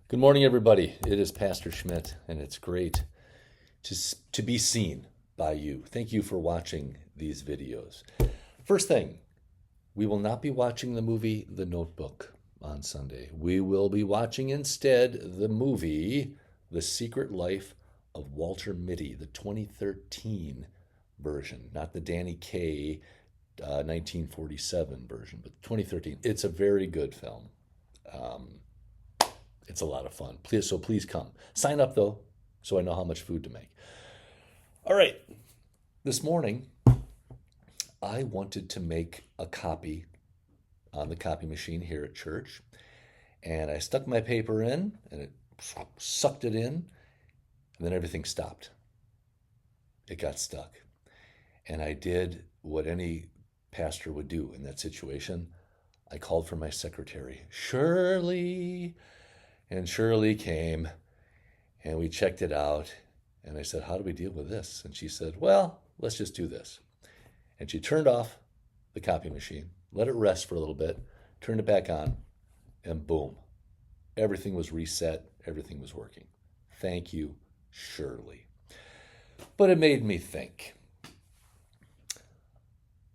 Good morning, everybody. It is Pastor Schmidt, and it's great to be seen by you. Thank you for watching these videos. First thing, we will not be watching the movie The Notebook on Sunday. We will be watching instead the movie The Secret Life of Walter Mitty, the 2013 version, not the Danny Kaye 1947 version, but 2013. It's a very good film. Um, it's a lot of fun. Please come. Sign up though, so I know how much food to make. All right. This morning, I wanted to make a copy on the copy machine here at church, and I stuck my paper in, and it sucked it in, and then everything stopped. It got stuck, and I did what any pastor would do in that situation. I called for my secretary, Shirley, and Shirley came, and we checked it out. And I said, "How do we deal with this?" And she said, "Well, let's just do this." And she turned off the copy machine, let it rest for a little bit, turned it back on, and boom, everything was reset, everything was working. Thank you, Shirley. But it made me think.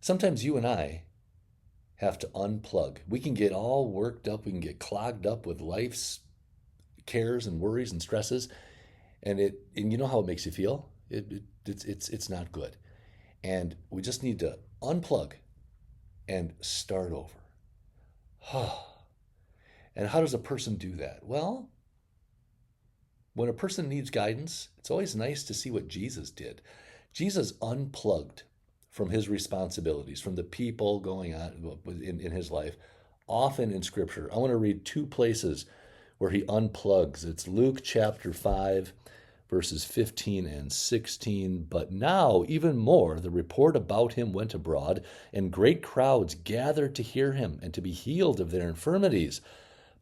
Sometimes you and I have to unplug. We can get all worked up, we can get clogged up with life's cares and worries and stresses, and you know how it makes you feel. It's not good, and we just need to unplug and start over. And how does a person do that? Well, when a person needs guidance, it's always nice to see what Jesus did. Jesus unplugged from his responsibilities, from the people going on in his life, often in Scripture. I want to read two places where he unplugs. It's Luke chapter 5, verses 15 and 16. "But now, even more, the report about him went abroad, and great crowds gathered to hear him and to be healed of their infirmities.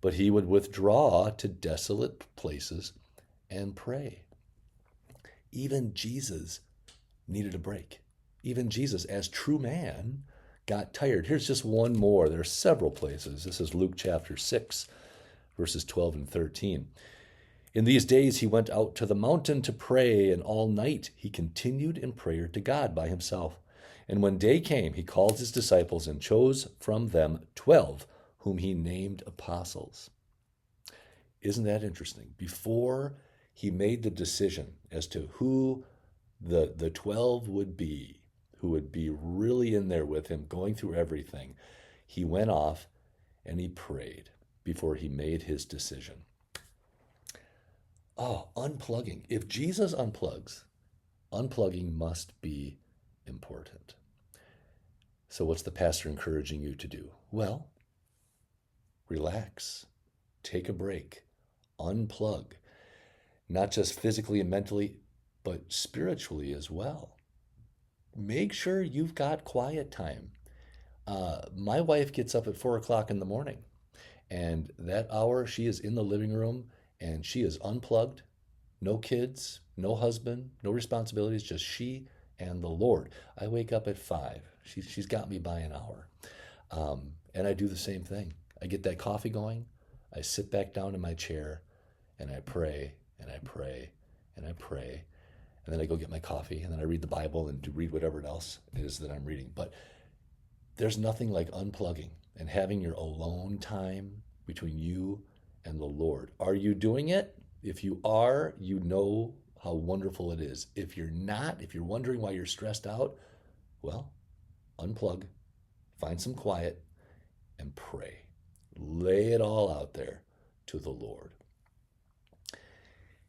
But he would withdraw to desolate places and pray." Even Jesus needed a break. Even Jesus, as true man, got tired. Here's just one more. There are several places. This is Luke chapter 6, verses 12 and 13. "In these days he went out to the mountain to pray, and all night he continued in prayer to God by himself. And when day came, he called his disciples and chose from them 12, whom he named apostles." Isn't that interesting? Before he made the decision as to who the 12 would be, who would be really in there with him, going through everything, he went off and he prayed before he made his decision. Oh, unplugging. If Jesus unplugs, unplugging must be important. So what's the pastor encouraging you to do? Well, relax, take a break, unplug, not just physically and mentally, but spiritually as well. Make sure you've got quiet time. My wife gets up at 4 o'clock in the morning, and that hour she is in the living room and she is unplugged. No kids, no husband, no responsibilities, just she and the Lord. I wake up at 5. She's got me by an hour. And I do the same thing. I get that coffee going. I sit back down in my chair and I pray and I pray and I pray. And then I go get my coffee and then I read the Bible and read whatever else it is that I'm reading. But there's nothing like unplugging and having your alone time between you and the Lord. Are you doing it? If you are, you know how wonderful it is. If you're not, if you're wondering why you're stressed out, well, unplug, find some quiet, and pray. Lay it all out there to the Lord.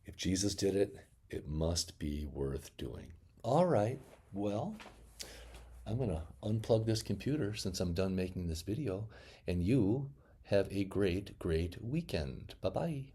If Jesus did it, it must be worth doing. All right, well, I'm going to unplug this computer since I'm done making this video, and you have a great, great weekend. Bye-bye.